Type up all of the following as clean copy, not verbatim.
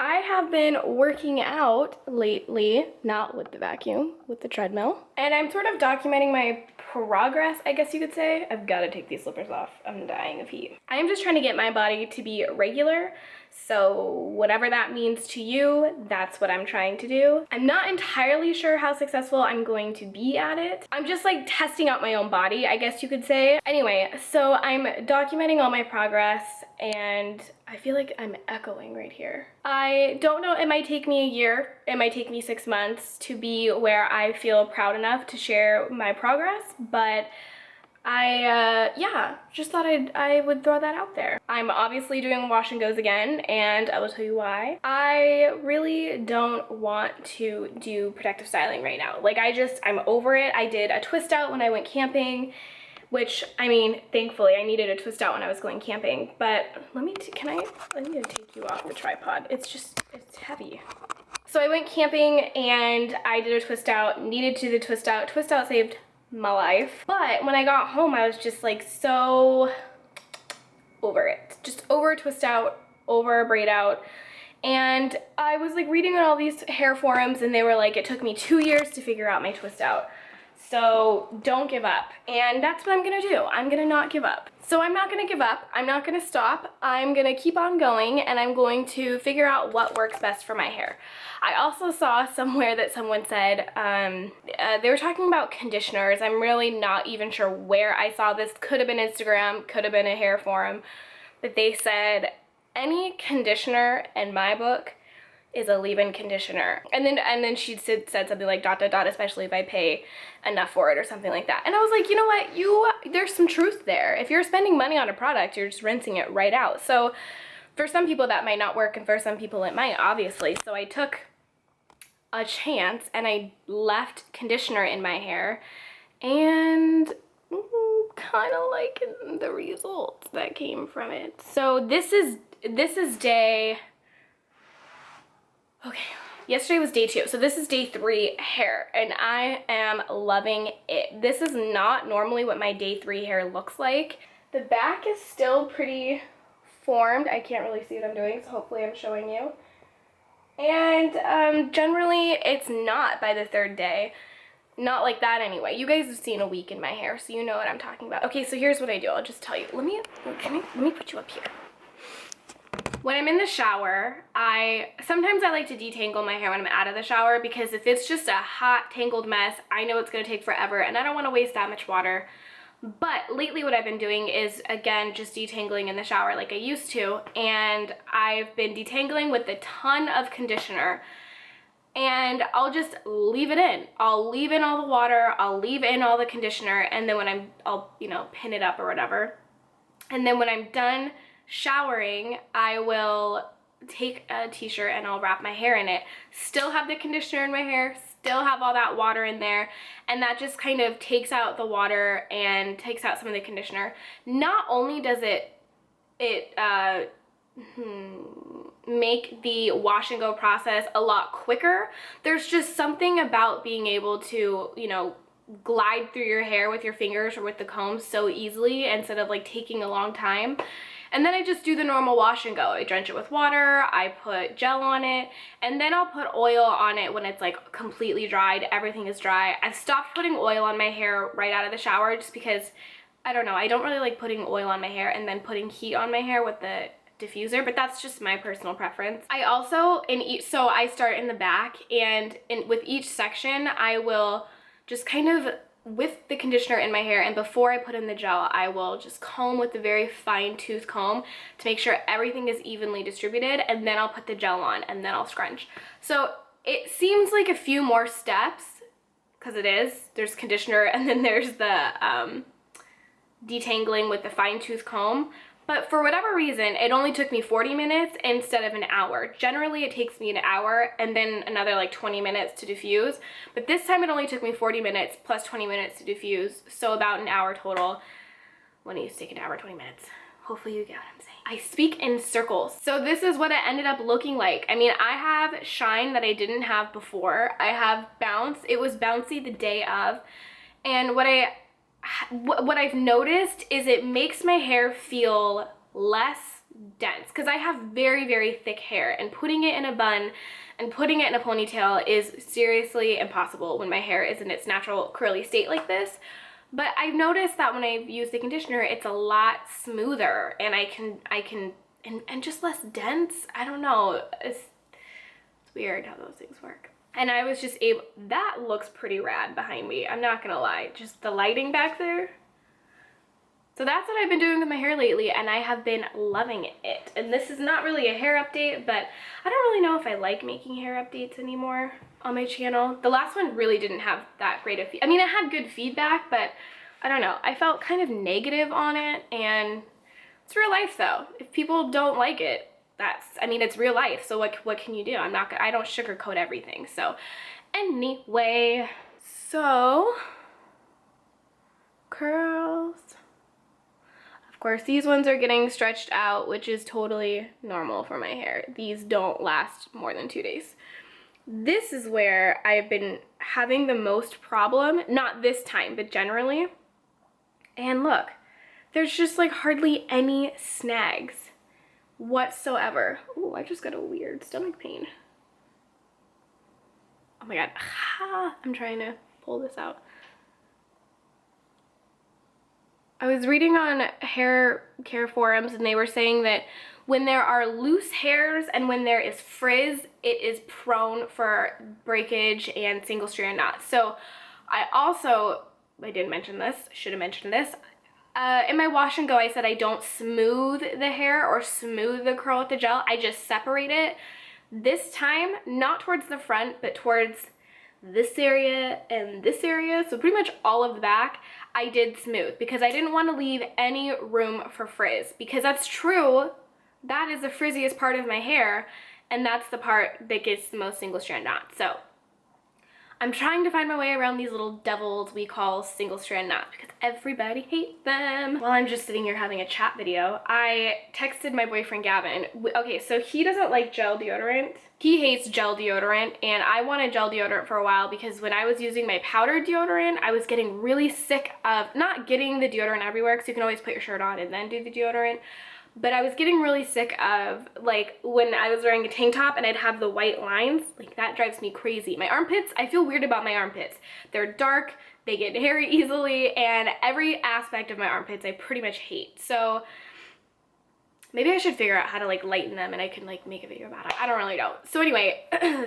I have been working out lately, not with the vacuum, with the treadmill. And I'm sort of documenting my progress, I guess you could say. I've got to take these slippers off. I'm dying of heat. I am just trying to get my body to be regular. So whatever that means to you, that's what I'm trying to do. I'm not entirely sure how successful I'm going to be at it. I'm just like testing out my own body, I guess you could say. Anyway, so I'm documenting all my progress and I feel like I'm echoing right here. I don't know, it might take me a year, it might take me 6 months to be where I feel proud enough to share my progress, but yeah, just thought I would throw that out there. I'm obviously doing wash and goes again, and I will tell you why. I really don't want to do protective styling right now. Like I'm over it. I did a twist out when I went camping, which, I mean, thankfully I needed a twist out when I was going camping, but I need to take you off the tripod. It's heavy. So I went camping and I did a twist out, needed to do the twist out. Twist out saved my life. But when I got home, I was just like so over it. Just over twist out, over braid out. And I was like reading on all these hair forums and they were like, it took me 2 years to figure out my twist out. So don't give up. And that's what I'm gonna do. I'm gonna not give up. So I'm not gonna give up. I'm not gonna stop. I'm gonna keep on going and I'm going to figure out what works best for my hair. I also saw somewhere that someone said, they were talking about conditioners. I'm really not even sure where I saw this. Could have been Instagram, could have been a hair forum. But they said any conditioner in my book is a leave-in conditioner. And then she said something like ... especially if I pay enough for it or something like that. And I was like, you know what, there's some truth there. If you're spending money on a product, you're just rinsing it right out. So for some people that might not work and for some people it might, obviously. So I took a chance and I left conditioner in my hair and kind of liking the results that came from it. So this is day, okay, yesterday was day 2, so this is day 3 hair, and I am loving it. This is not normally what my day 3 hair looks like. The back is still pretty formed. I can't really see what I'm doing, so hopefully I'm showing you. And generally it's not by the 3rd day. Not like that anyway. You guys have seen a week in my hair, so you know what I'm talking about. Okay, so here's what I do. I'll just tell you. Let me put you up here. When I'm in the shower, sometimes I like to detangle my hair when I'm out of the shower because if it's just a hot, tangled mess, I know it's going to take forever and I don't want to waste that much water. But lately what I've been doing is, again, just detangling in the shower like I used to, and I've been detangling with a ton of conditioner. And I'll just leave it in. I'll leave in all the water, I'll leave in all the conditioner, and then I'll pin it up or whatever. And then when I'm done showering, I will take a t-shirt and I'll wrap my hair in it. Still have the conditioner in my hair, still have all that water in there, and that just kind of takes out the water and takes out some of the conditioner. Not only does it make the wash and go process a lot quicker, there's just something about being able to, glide through your hair with your fingers or with the comb so easily instead of like taking a long time. And then I just do the normal wash and go. I drench it with water, I put gel on it, and then I'll put oil on it when it's like completely dried, everything is dry. I've stopped putting oil on my hair right out of the shower just because, I don't know, I don't really like putting oil on my hair and then putting heat on my hair with the diffuser, but that's just my personal preference. I also, so I start in the back, and with each section, I will just kind of, with the conditioner in my hair, and before I put in the gel, I will just comb with a very fine tooth comb to make sure everything is evenly distributed, and then I'll put the gel on, and then I'll scrunch. So it seems like a few more steps, because there's conditioner, and then there's the detangling with the fine tooth comb. But for whatever reason, it only took me 40 minutes instead of an hour. Generally, it takes me an hour and then another like 20 minutes to diffuse. But this time it only took me 40 minutes plus 20 minutes to diffuse. So about an hour total. When it used to take an hour, 20 minutes. Hopefully you get what I'm saying. I speak in circles. So this is what it ended up looking like. I mean, I have shine that I didn't have before. I have bounce. It was bouncy the day of. And what I've noticed is it makes my hair feel less dense, because I have very, very thick hair, and putting it in a bun and putting it in a ponytail is seriously impossible when my hair is in its natural curly state like this. But I've noticed that when I use the conditioner, it's a lot smoother, and I can and just less dense. I don't know, it's weird how those things work. And I was just able, that looks pretty rad behind me, I'm not gonna lie, just the lighting back there. So that's what I've been doing with my hair lately, and I have been loving it. And this is not really a hair update, but I don't really know if I like making hair updates anymore on my channel. The last one really didn't have that great of, I mean, it had good feedback, but I don't know, I felt kind of negative on it, and it's real life though. If people don't like it, I mean, it's real life, so what can you do? I don't sugarcoat everything. So anyway, so curls. Of course, these ones are getting stretched out, which is totally normal for my hair. These don't last more than 2 days. This is where I've been having the most problem, not this time, but generally. And look, there's just like hardly any snags whatsoever. Ooh, I just got a weird stomach pain. Oh my god, I'm trying to pull this out. I was reading on hair care forums, and they were saying that when there are loose hairs and when there is frizz, it is prone for breakage and single strand knots. So I didn't mention this, should have mentioned this. In my wash and go, I said I don't smooth the hair or smooth the curl with the gel. I just separate it. This time, not towards the front, but towards this area and this area, so pretty much all of the back, I did smooth, because I didn't want to leave any room for frizz, because that's true, that is the frizziest part of my hair, and that's the part that gets the most single strand knots. So I'm trying to find my way around these little devils we call single strand knots, because everybody hates them. While I'm just sitting here having a chat video, I texted my boyfriend Gavin. Okay, so he doesn't like gel deodorant. He hates gel deodorant, and I wanted gel deodorant for a while, because when I was using my powdered deodorant, I was getting really sick of not getting the deodorant everywhere, because you can always put your shirt on and then do the deodorant. But I was getting really sick of, like, when I was wearing a tank top and I'd have the white lines. Like, that drives me crazy. My armpits, I feel weird about my armpits. They're dark, they get hairy easily, and every aspect of my armpits I pretty much hate. So maybe I should figure out how to, like, lighten them, and I can, like, make a video about it. I don't really know. So anyway,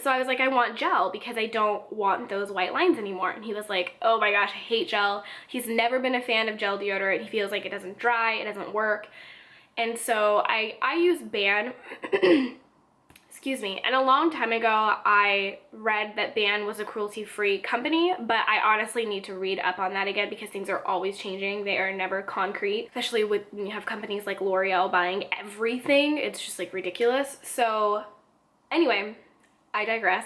so I was like, I want gel because I don't want those white lines anymore. And he was like, oh my gosh, I hate gel. He's never been a fan of gel deodorant. He feels like it doesn't dry, it doesn't work. And so I use Ban, excuse me, and a long time ago I read that Ban was a cruelty-free company, but I honestly need to read up on that again, because things are always changing. They are never concrete, especially when you have companies like L'Oreal buying everything. It's just like ridiculous. So anyway, I digress.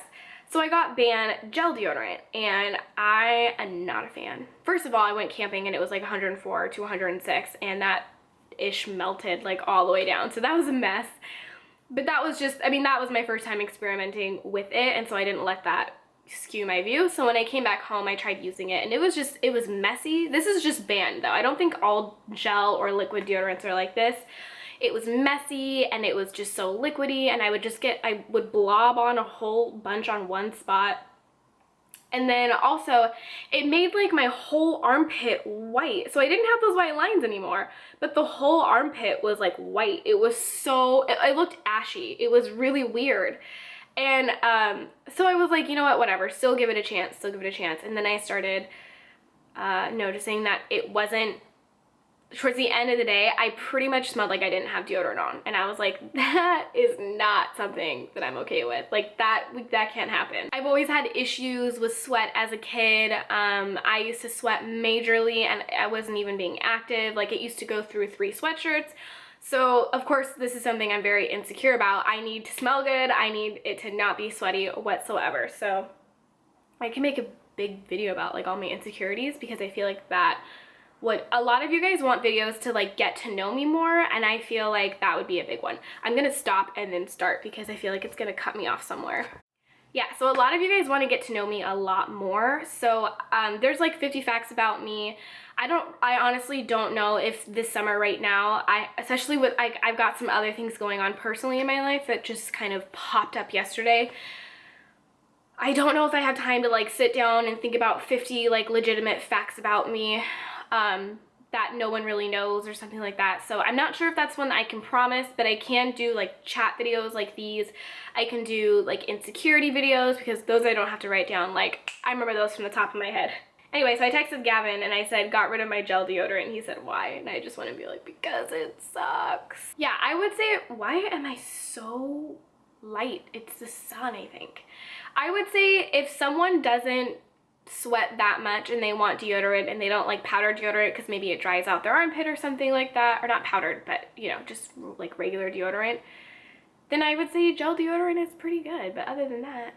So I got Ban gel deodorant, and I am not a fan. First of all, I went camping and it was like 104 to 106, and that ish melted like all the way down, so that was a mess. But that was just, I mean, that was my first time experimenting with it, and so I didn't let that skew my view. So when I came back home, I tried using it, and it was messy. This is just Ban though. I don't think all gel or liquid deodorants are like this. It was messy, and it was just so liquidy, and I would blob on a whole bunch on one spot. And then also, it made like my whole armpit white. So I didn't have those white lines anymore, but the whole armpit was like white. It was so, it looked ashy. It was really weird. And so I was like, you know what, whatever, still give it a chance, And then I started noticing that it wasn't, towards the end of the day, I pretty much smelled like I didn't have deodorant on. And I was like, that is not something that I'm okay with. Like, that can't happen. I've always had issues with sweat as a kid. I used to sweat majorly, and I wasn't even being active. Like, it used to go through 3 sweatshirts. So, of course, this is something I'm very insecure about. I need to smell good. I need it to not be sweaty whatsoever. So, I can make a big video about, like, all my insecurities, because I feel like that would, a lot of you guys want videos to like get to know me more, and I feel like that would be a big one. I'm gonna stop and then start, because I feel like it's gonna cut me off somewhere. Yeah, so a lot of you guys want to get to know me a lot more. So there's like 50 facts about me. I honestly don't know if this summer right now, especially with, I've got some other things going on personally in my life that just kind of popped up yesterday. I don't know if I have time to like sit down and think about 50 like legitimate facts about me that no one really knows or something like that. So I'm not sure if that's one I can promise, but I can do like chat videos like these. I can do like insecurity videos because those I don't have to write down. Like, I remember those from the top of my head. Anyway, so I texted Gavin and I said, got rid of my gel deodorant. And he said, why? And I just want to be like, because it sucks. Yeah, I would say, why am I so light? It's the sun, I think. I would say if someone doesn't sweat that much and they want deodorant and they don't like powdered deodorant because maybe it dries out their armpit or something like that, or not powdered, but you know, just like regular deodorant, then I would say gel deodorant is pretty good. But other than that,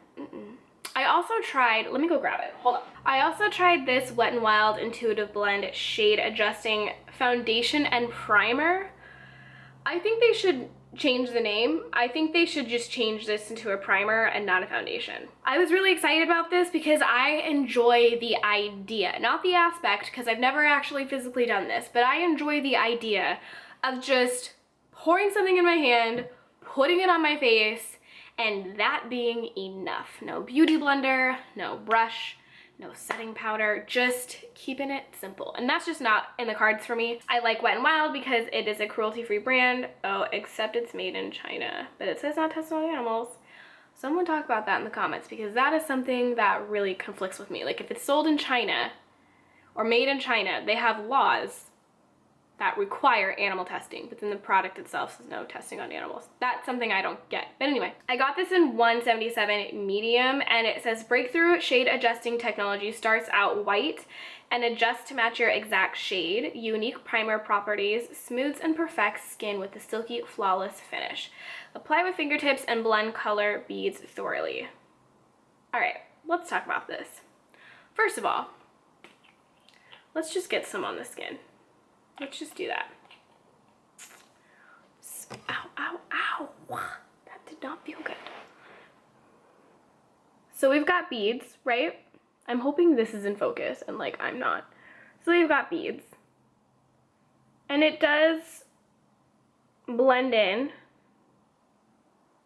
I also tried, let me go grab it, hold on. I also tried this Wet n Wild Intuitive Blend Shade Adjusting Foundation and Primer. I think they should change the name. I think they should just change this into a primer and not a foundation. I was really excited about this because I enjoy the idea, not the aspect, because I've never actually physically done this, but I enjoy the idea of just pouring something in my hand, putting it on my face, and that being enough. No beauty blender, no brush, no setting powder, just keeping it simple. And that's just not in the cards for me. I like Wet n Wild because it is a cruelty-free brand. Oh, except it's made in China, but it says not tested on animals. Someone talk about that in the comments because that is something that really conflicts with me. Like if it's sold in China or made in China, they have laws that require animal testing, but then the product itself says no testing on animals. That's something I don't get. But anyway, I got this in 177 medium and it says breakthrough shade adjusting technology, starts out white and adjusts to match your exact shade. Unique primer properties, smooths and perfects skin with a silky, flawless finish. Apply with fingertips and blend color beads thoroughly. All right, let's talk about this. First of all, let's just get some on the skin. Let's just do that. Ow, ow, ow. That did not feel good. So we've got beads, right? I'm hoping this is in focus and like I'm not. So we've got beads. And it does blend in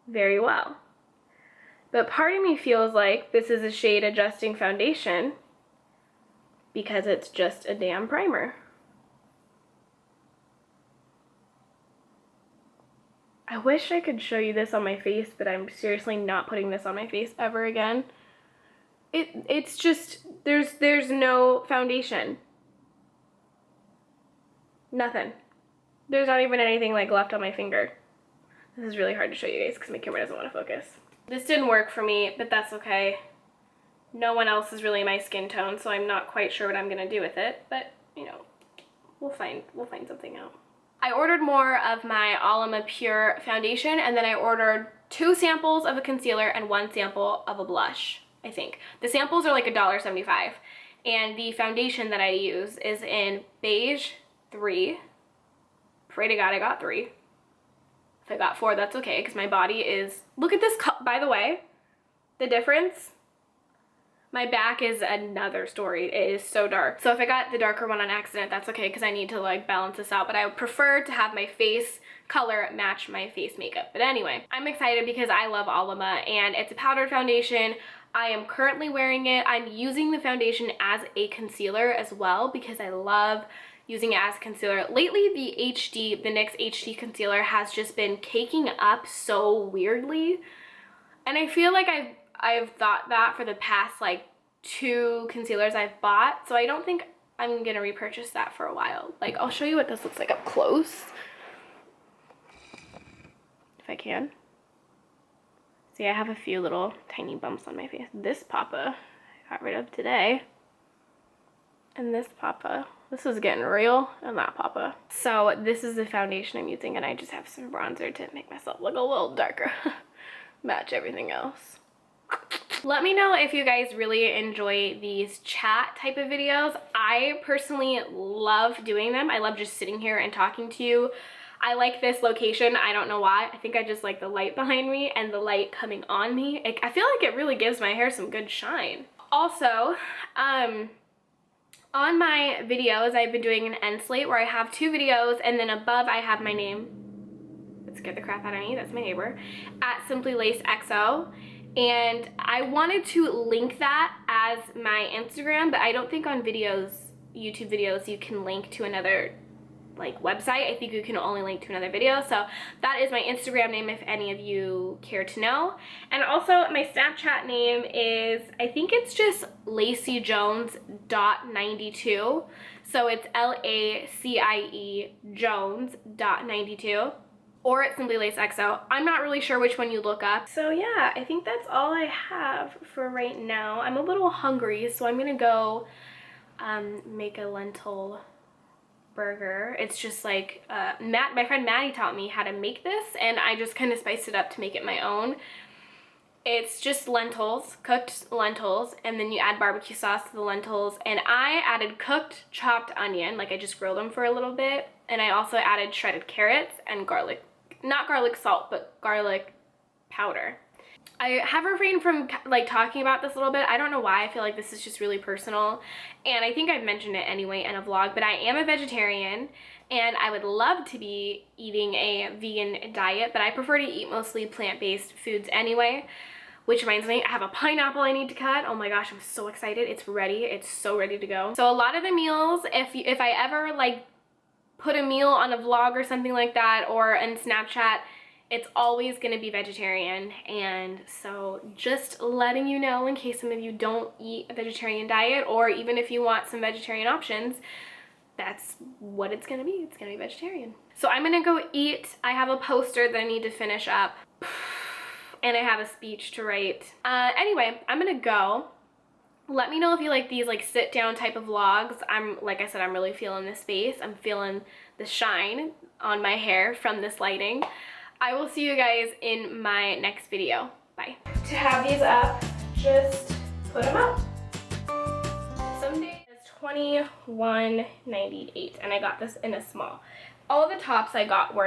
very well. But part of me feels like this is a shade adjusting foundation because it's just a damn primer. I wish I could show you this on my face, but I'm seriously not putting this on my face ever again. It's just, there's no foundation. Nothing. There's not even anything like left on my finger. This is really hard to show you guys because my camera doesn't want to focus. This didn't work for me, but that's okay. No one else is really my skin tone, so I'm not quite sure what I'm gonna do with it, but you know, we'll find something out. I ordered more of my Alma Pure foundation, and then I ordered 2 samples of a concealer and 1 sample of a blush, I think. The samples are like $1.75, and the foundation that I use is in Beige 3. Pray to God I got 3. If I got 4, that's okay, because my body is... Look at this, by the way, the difference. My back is another story. It is so dark. So if I got the darker one on accident, that's okay because I need to like balance this out. But I would prefer to have my face color match my face makeup. But anyway, I'm excited because I love Alma and it's a powdered foundation. I am currently wearing it. I'm using the foundation as a concealer as well because I love using it as a concealer. Lately, the NYX HD concealer has just been caking up so weirdly. And I feel like I've thought that for the past like 2 concealers I've bought, so I don't think I'm gonna repurchase that for a while. Like, I'll show you what this looks like up close, if I can. See, I have a few little tiny bumps on my face. This Papa I got rid of today, and this Papa, this is getting real, and that Papa. So this is the foundation I'm using, and I just have some bronzer to make myself look a little darker, match everything else. Let me know if you guys really enjoy these chat type of videos. I personally love doing them. I love just sitting here and talking to you. I like this location. I don't know why. I think I just like the light behind me and the light coming on me. I feel like it really gives my hair some good shine. Also, on my videos, I've been doing an end slate where I have 2 videos, and then above I have my name. That scared the crap out of me. That's my neighbor. At simplylacexxo. And I wanted to link that as my Instagram, but I don't think on videos, YouTube videos, you can link to another like website. I think you can only link to another video. So that is my Instagram name if any of you care to know. And also my Snapchat name is, I think it's just LaceyJones.92. So it's LACIE Jones.92. Or at simplylacexxo. I'm not really sure which one you look up. So yeah, I think that's all I have for right now. I'm a little hungry, so I'm gonna go make a lentil burger. It's just like, my friend Maddie taught me how to make this, and I just kind of spiced it up to make it my own. It's just lentils, cooked lentils, and then you add barbecue sauce to the lentils, and I added cooked chopped onion, like I just grilled them for a little bit, and I also added shredded carrots and garlic. Not garlic salt, but garlic powder. I have refrained from like talking about this a little bit. I don't know why. I feel like this is just really personal, and I think I've mentioned it anyway in a vlog, but I am a vegetarian, and I would love to be eating a vegan diet, but I prefer to eat mostly plant-based foods anyway. Which reminds me, I have a pineapple I need to cut. Oh my gosh, I'm so excited. It's ready. It's so ready to go. So a lot of the meals, if I ever like put a meal on a vlog or something like that, or in Snapchat, it's always gonna be vegetarian. And so just letting you know in case some of you don't eat a vegetarian diet, or even if you want some vegetarian options, that's what it's gonna be. It's gonna be vegetarian. So I'm gonna go eat. I have a poster that I need to finish up, and I have a speech to write. Anyway, I'm gonna go. Let me know if you like these like sit down type of vlogs. Like I said, I'm really feeling this space. I'm feeling the shine on my hair from this lighting. I will see you guys in my next video. Bye. To have these up, just put them up. Someday it's $21.98, and I got this in a small. All the tops I got were